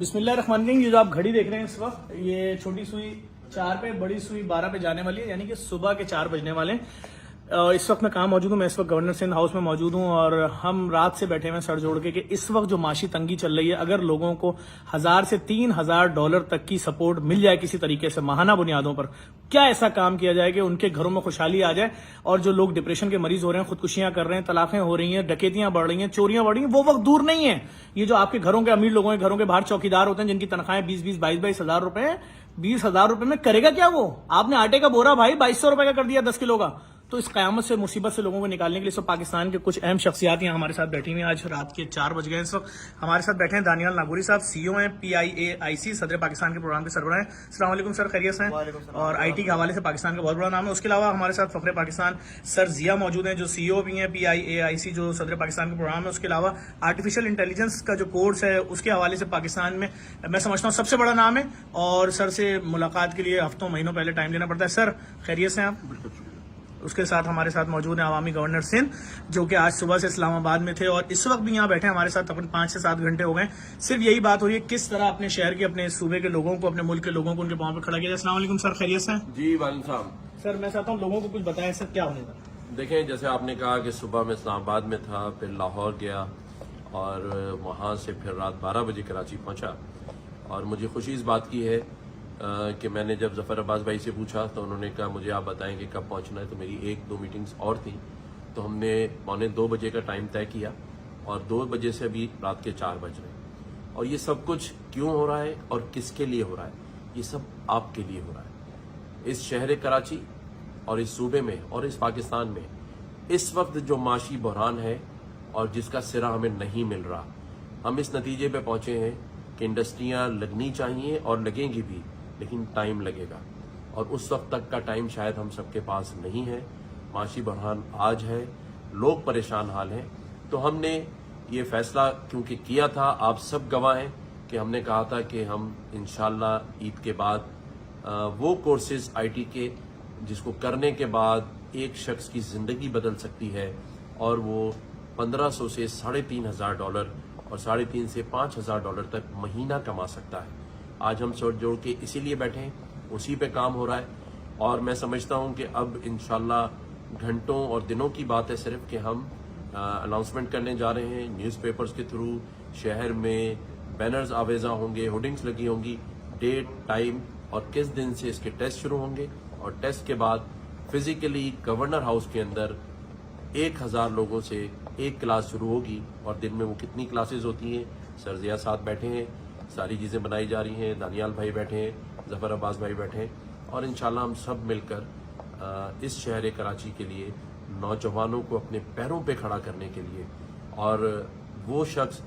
بسم اللہ الرحمن الرحیم. یہ جو آپ گھڑی دیکھ رہے ہیں اس وقت، یہ چھوٹی سوئی 4 پہ، بڑی سوئی 12 پہ جانے والی ہے، یعنی کہ صبح کے 4 بجنے والے ہیں. اس وقت میں کہاں موجود ہوں؟ میں اس وقت گورنر سندھ ہاؤس میں موجود ہوں، اور ہم رات سے بیٹھے ہوئے سر جوڑ کے کہ اس وقت جو معاشی تنگی چل رہی ہے، اگر لوگوں کو $1000 سے $3000 تک کی سپورٹ مل جائے کسی طریقے سے ماہانہ بنیادوں پر، کیا ایسا کام کیا جائے کہ ان کے گھروں میں خوشحالی آ جائے، اور جو لوگ ڈپریشن کے مریض ہو رہے ہیں، خودکشیاں کر رہے ہیں، طلاقیں ہو رہی ہیں، ڈکیتیاں بڑھ رہی ہیں، چوریاں بڑھ رہی ہیں، وہ وقت دور نہیں ہے. یہ جو آپ کے گھروں کے امیر لوگوں کے گھروں کے باہر چوکیدار ہوتے ہیں، جن کی تنخواہیں 20-20 22-22 ہزار روپے ہیں، 20,000 روپے میں کرے گا کیا وہ؟ آپ نے آٹے کا بورا بھائی 2200 روپے کا کر دیا 10 کلو کا. تو اس قیامت سے، مصیبت سے لوگوں کو نکالنے کے لیے سب پاکستان کے کچھ اہم شخصیات یہاں ہمارے ساتھ بیٹھی ہوئی ہیں. آج رات کے 4 بج گئے ہیں. اس وقت ہمارے ساتھ بیٹھے ہیں دانیال ناگوری صاحب، CEO ہیں PIAIC، صدر پاکستان کے پروگرام کے سربراہ ہیں. السلام علیکم سر، خیریت سے ہیں؟ اور IT کے حوالے سے پاکستان کا بہت بڑا نام ہے. اس کے علاوہ ہمارے ساتھ فخر پاکستان سر ضیاء موجود ہیں، جو CEO بھی ہیں PIAIC، جو صدر پاکستان کے پروگرام ہے. اس کے علاوہ آرٹیفیشل انٹیلیجنس کا جو کورس ہے، اس کے حوالے سے پاکستان میں سمجھتا ہوں سب سے بڑا نام ہے، اور سر سے ملاقات کے لیے ہفتوں مہینوں پہلے ٹائم لینا پڑتا ہے. سر خیریت سے ہیں آپ؟ اس کے ساتھ ہمارے ساتھ موجود ہیں عوامی گورنر سندھ، جو کہ آج صبح سے اسلام آباد میں تھے اور اس وقت بھی یہاں بیٹھے ہیں ہمارے ساتھ. تقریباً 5 سے 7 گھنٹے ہو گئے. صرف یہی بات ہو رہی ہے کس طرح اپنے شہر کے، اپنے صوبے کے لوگوں کو، اپنے ملک کے لوگوں کو ان کے پاؤں پہ کھڑا کیا جائے. السلام علیکم سر، خیریت سے ہیں؟ جی وعلیکم السلام. سر میں چاہتا ہوں لوگوں کو کچھ بتائیں سر، کیا ہونے کا. دیکھیں، جیسے آپ نے کہا کہ صبح میں اسلام آباد میں تھا، پھر لاہور گیا، اور وہاں سے پھر رات 12 بجے کراچی پہنچا. اور مجھے خوشی اس بات کی ہے کہ میں نے جب ظفر عباس بھائی سے پوچھا تو انہوں نے کہا مجھے آپ بتائیں کہ کب پہنچنا ہے. تو میری 1-2 میٹنگز اور تھیں، تو ہم نے 1:45 بجے کا ٹائم طے کیا، اور 2 بجے سے ابھی رات کے 4 بج رہے ہیں. اور یہ سب کچھ کیوں ہو رہا ہے اور کس کے لیے ہو رہا ہے؟ یہ سب آپ کے لیے ہو رہا ہے. اس شہر کراچی اور اس صوبے میں اور اس پاکستان میں اس وقت جو معاشی بحران ہے اور جس کا سرا ہمیں نہیں مل رہا، ہم اس نتیجے پہ پہنچے ہیں کہ انڈسٹریاں لگنی چاہیے اور لگیں گی بھی، لیکن ٹائم لگے گا، اور اس وقت تک کا ٹائم شاید ہم سب کے پاس نہیں ہے. معاشی بحران آج ہے، لوگ پریشان حال ہیں. تو ہم نے یہ فیصلہ کیونکہ کیا تھا، آپ سب گواہ ہیں کہ ہم نے کہا تھا کہ ہم انشاءاللہ عید کے بعد وہ کورسز IT کے جس کو کرنے کے بعد ایک شخص کی زندگی بدل سکتی ہے، اور وہ $1500 سے $3500 اور $3,500 سے $5,000 تک مہینہ کما سکتا ہے. آج ہم سوچ جوڑ کے اسی لیے بیٹھے ہیں، اسی پہ کام ہو رہا ہے. اور میں سمجھتا ہوں کہ اب انشاءاللہ گھنٹوں اور دنوں کی بات ہے صرف کہ ہم اناؤنسمنٹ کرنے جا رہے ہیں نیوز پیپرز کے تھرو. شہر میں بینرز آویزاں ہوں گے، ہوڈنگز لگی ہوں گی، ڈیٹ، ٹائم اور کس دن سے اس کے ٹیسٹ شروع ہوں گے. اور ٹیسٹ کے بعد فزیکلی گورنر ہاؤس کے اندر 1000 لوگوں سے ایک کلاس شروع ہوگی. اور دن میں وہ کتنی کلاسز ہوتی ہیں، سر ضیاء ساتھ بیٹھے ہیں، ساری چیزیں بنائی جا رہی ہیں، دانیال بھائی بیٹھے ہیں، ظفر عباس بھائی بیٹھے ہیں. اور انشاءاللہ ہم سب مل کر اس شہر کراچی کے لیے، نوجوانوں کو اپنے پیروں پہ کھڑا کرنے کے لیے، اور وہ شخص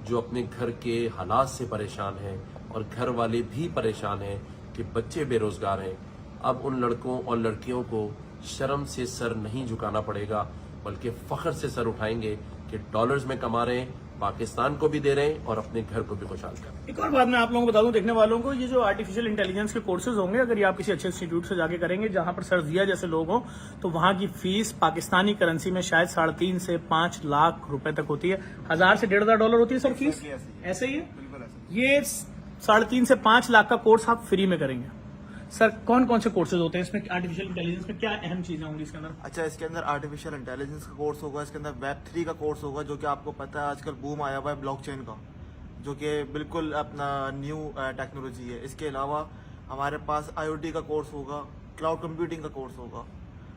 جو اپنے گھر کے حالات سے پریشان ہیں اور گھر والے بھی پریشان ہیں کہ بچے بے روزگار ہیں، اب ان لڑکوں اور لڑکیوں کو شرم سے سر نہیں جھکانا پڑے گا، بلکہ فخر سے سر اٹھائیں گے کہ ڈالرز میں کما رہے ہیں، پاکستان کو بھی دے رہے ہیں اور اپنے گھر کو بھی خوشحال کر رہے ہیں. ایک اور بات میں آپ لوگوں کو بتا دوں، دیکھنے والوں کو، یہ جو آرٹیفیشل انٹیلیجنس کے کورسز ہوں گے، اگر یہ آپ کسی اچھے انسٹیٹیوٹ سے جا کے کریں گے جہاں پر سر ضیاء جیسے لوگ ہوں، تو وہاں کی فیس پاکستانی کرنسی میں شاید 3.5 سے 5 لاکھ روپے تک ہوتی ہے. $1000 سے $1,500 ہوتی ہے سر فیس، ایسے ہی ہے. یہ 3.5 سے 5 لاکھ کا کورس آپ فری میں کریں گے. سر کون کون سے کورسز ہوتے ہیں اس میں؟ آرٹیفیشل انٹیلیجنس میں کیا اہم چیزیں ہوں گی اس کے اندر؟ اچھا، اس کے اندر آرٹیفیشل انٹیلیجنس کا کورس ہوگا، اس کے اندر Web3 کا کورس ہوگا، جو کہ آپ کو پتہ ہے آج کل بوم آیا ہوا ہے بلاک چین کا، جو کہ بالکل اپنا نیو ٹیکنالوجی ہے. اس کے علاوہ ہمارے پاس IoT کا کورس ہوگا، کلاؤڈ کمپیوٹنگ کا کورس ہوگا.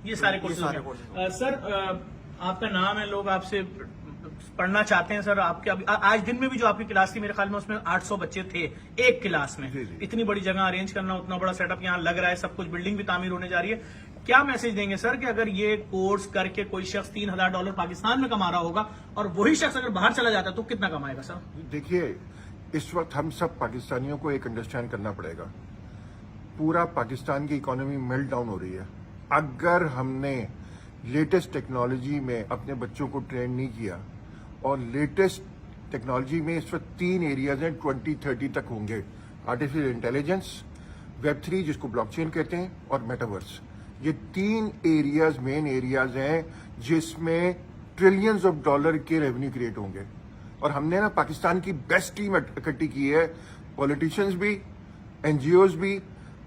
یہ سارے کورسز. سر آپ کا نام ہے، لوگ آپ سے پڑھنا چاہتے ہیں. سر آپ کے آج دن میں بھی جو آپ کی کلاس تھی، میرے خیال میں اس میں 800 بچے تھے ایک کلاس میں. اتنی بڑی جگہ ارینج کرنا، اتنا بڑا سیٹ اپ یہاں لگ رہا ہے، سب کچھ، بلڈنگ بھی تعمیر ہونے جا رہی ہے. کیا میسج دیں گے سر کہ اگر یہ کورس کر کے کوئی شخص $3000 پاکستان میں کما رہا ہوگا اور وہی شخص اگر باہر چلا جاتا ہے تو کتنا کمائے گا سر؟ دیکھیے، اس وقت ہم سب پاکستانیوں کو ایک انڈرسٹینڈ کرنا پڑے گا، پورا پاکستان کی اکانومی میلٹ ڈاؤن ہو رہی ہے. اگر ہم نے لیٹسٹ ٹیکنالوجی میں اپنے بچوں کو ٹرین نہیں کیا، اور لیٹسٹ ٹیکنالوجی میں اس وقت 3 ایریاز ہیں 2030 تک ہوں گے: آرٹیفیشل انٹیلیجنس، Web3 جس کو بلاک چین کہتے ہیں، اور میٹاورس. یہ 3 ایریاز مین ایریاز ہیں جس میں $ٹریلینز کے ریونیو کریٹ ہوں گے. اور ہم نے نا پاکستان کی بیسٹ ٹیم اکٹھی کی ہے, پولیٹیشینز بھی, NGOs بھی,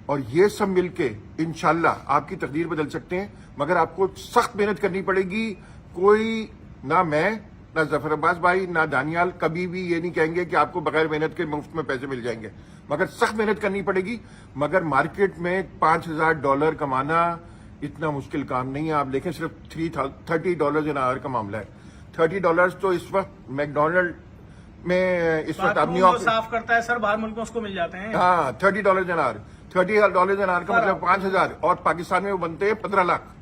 اور یہ سب مل کے انشاءاللہ آپ کی تقدیر بدل سکتے ہیں, مگر آپ کو سخت محنت کرنی پڑے گی. کوئی نہ میں نہ ظفر عباس بھائی نہ دانیال کبھی بھی یہ نہیں کہیں گے کہ آپ کو بغیر محنت کے مفت میں پیسے مل جائیں گے, مگر سخت محنت کرنی پڑے گی. مگر مارکیٹ میں $5,000 کمانا اتنا مشکل کام نہیں ہے. آپ دیکھیں صرف $30 ان آور کا معاملہ ہے. $30 تو اس وقت میکڈونلڈ میں اس وقت آپ نیو جو یارک صاف کرتا ہے سر باہر ملکوں اس کو مل جاتے ہیں. ہاں $30 ان آور, $30 ان آور کا مطلب 5,000, اور پاکستان میں وہ بنتے ہیں 15 لاکھ.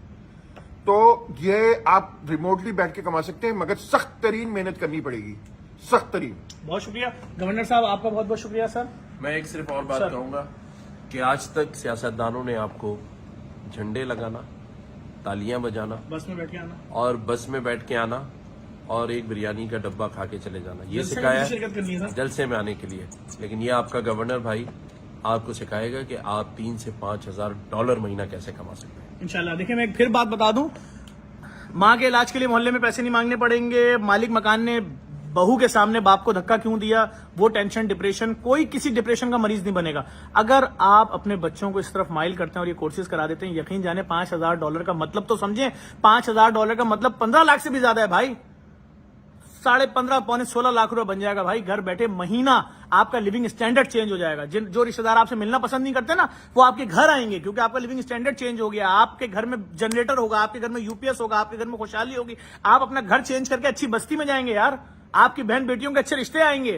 تو یہ آپ ریموٹلی بیٹھ کے کما سکتے ہیں, مگر سخت ترین محنت کرنی پڑے گی, سخت ترین. بہت شکریہ گورنر صاحب, آپ کا بہت بہت شکریہ سر. میں ایک صرف اور بات کہوں گا کہ آج تک سیاستدانوں نے آپ کو جھنڈے لگانا, تالیاں بجانا, بس میں بیٹھ کے آنا, اور بس میں بیٹھ کے آنا اور ایک بریانی کا ڈبہ کھا کے چلے جانا, یہ جلسے میں سکھایا بھی شرکت کرنی ہے سر. جلسے میں آنے کے لیے. لیکن یہ آپ کا گورنر بھائی آپ کو سکھائے گا کہ آپ $3,000 سے $5,000 مہینہ کیسے کما سکتے ہیں. انشاءاللہ. دیکھیں میں ایک پھر بات بتا دوں, ماں کے علاج کے لیے محلے میں پیسے نہیں مانگنے پڑیں گے. مالک مکان نے بہو کے سامنے باپ کو دھکا کیوں دیا, وہ ٹینشن, ڈپریشن, کوئی کسی ڈپریشن کا مریض نہیں بنے گا. اگر آپ اپنے بچوں کو اس طرف مائل کرتے ہیں اور یہ کورسز کرا دیتے ہیں, یقین جانے $5,000 کا مطلب تو سمجھیں, $5,000 کا مطلب 15 لاکھ سے بھی زیادہ ہے بھائی. 15.5 پونے 16 لاکھ روپے بن جائے گا بھائی. گھر بیٹھے مہینہ آپ کا لیونگ اسٹینڈرڈ چینج ہو جائے گا. جو رشتہ دار آپ سے ملنا پسند نہیں کرتے نا, وہ آپ کے گھر آئیں گے, کیونکہ آپ کا لیونگ اسٹینڈرڈ چینج ہو گیا. آپ کے گھر میں جنریٹر ہوگا, آپ کے گھر میں UPS ہوگا, آپ کے گھر میں خوشحالی ہوگی. آپ اپنا گھر چینج کر کے اچھی بستی میں جائیں گے یار, آپ کی بہن بیٹیوں کے اچھے رشتے آئیں گے.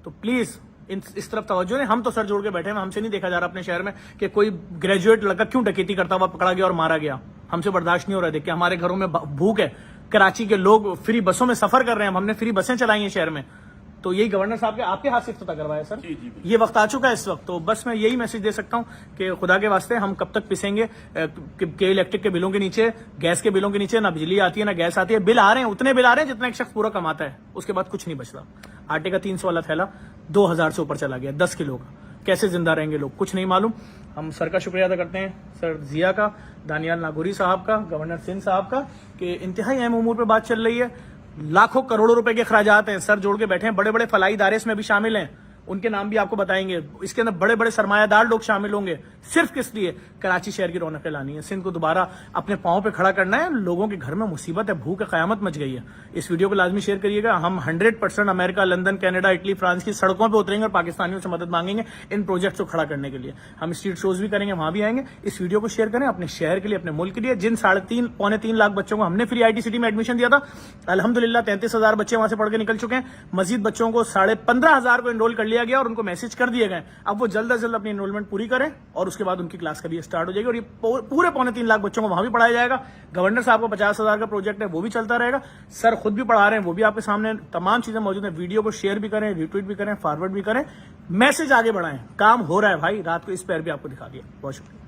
تو پلیز اس طرف توجہ نہیں. ہم تو سر جوڑ کے بیٹھے ہیں, ہم سے نہیں دیکھا جا رہا اپنے شہر میں کہ کوئی گریجویٹ لڑکا کیوں ڈکیتی کرتا ہوا پکڑا گیا اور مارا گیا. ہم سے برداشت نہیں ہو رہا. دیکھ کے ہمارے گھروں میں بھوک ہے. کراچی کے لوگ فری بسوں میں سفر کر رہے ہیں, ہم نے فری بسیں چلائی ہیں شہر میں. تو یہی گورنر صاحب کے آپ کے ہاتھ سے افتتاح کروایا سر. یہ وقت آ چکا ہے اس وقت. تو بس میں یہی میسج دے سکتا ہوں کہ خدا کے واسطے ہم کب تک پسیں گے کہ الیکٹرک کے بلوں کے نیچے, گیس کے بلوں کے نیچے نہ بجلی آتی ہے نہ گیس آتی ہے. بل آ رہے ہیں, اتنے بل آ رہے ہیں جتنا ایک شخص پورا کماتا ہے, اس کے بعد کچھ نہیں بچتا. آٹے کا 300 والا تھیلا 2,000 سے اوپر چلا گیا, 10 کلو کا. کیسے زندہ رہیں گے لوگ, کچھ نہیں معلوم. ہم سر کا شکریہ ادا کرتے ہیں, سر ضیاء کا, دانیال ناگوری صاحب کا, گورنر سندھ صاحب کا, کہ انتہائی اہم امور پہ بات چل رہی ہے. لاکھوں کروڑوں روپے کے اخراجات ہیں, سر جوڑ کے بیٹھے ہیں. بڑے بڑے فلاحی ادارے اس میں بھی شامل ہیں, ان کے نام بھی آپ کو بتائیں گے. اس کے اندر بڑے بڑے سرمایہ دار لوگ شامل ہوں گے. صرف کس لیے؟ کراچی شہر کی رونقیں لانی ہے, سندھ کو دوبارہ اپنے پاؤں پہ کھڑا کرنا ہے. لوگوں کے گھر میں مصیبت ہے, بھوک ہے, قیامت مچ گئی ہے. اس ویڈیو کو لازمی شیئر کریے گا. ہم 100% امریکہ, لندن, کینیڈا, اٹلی, فرانس کی سڑکوں پہ اتریں گے اور پاکستانیوں سے مدد مانگیں گے ان پروجیکٹس کو کھڑا کرنے کے لیے. ہم اسٹریٹ شوز بھی کریں گے, وہاں بھی آئیں گے. اس ویڈیو کو شیئر کریں اپنے شہر کے لیے, اپنے ملک کے لیے. جن 3.5 پونے 3 لاکھ بچوں کو ہم نے فری IT سٹی میں ایڈمیشن دیا تھا, الحمدللہ 33,000 بچے وہاں سے پڑھ کے نکل چکے ہیں. مزید بچوں کو 15,500 کو انرول کر لیا گیا اور ان کو میسج کر دیے گئے. اب وہ جلد از جلد اپنی انرولمنٹ پوری کریں اور اس کے بعد ان کی کلاس کا بھی اسٹارٹ ہو جائے گی. اور یہ پورے 3.25 لاکھ بچوں کو وہاں بھی پڑھایا جائے گا. گورنر صاحب کو 50,000 کا پروجیکٹ ہے, وہ بھی چلتا رہے گا. سر خود بھی پڑھا رہے ہیں, وہ بھی آپ کے سامنے تمام چیزیں موجود ہیں. ویڈیو کو شیئر بھی کریں, ریٹویٹ بھی کریں, فارورڈ بھی کریں, میسج آگے بڑھائیں. کام ہو رہا ہے بھائی, رات کو اس پیر بھی آپ کو دکھا دیا. بہت شکریہ.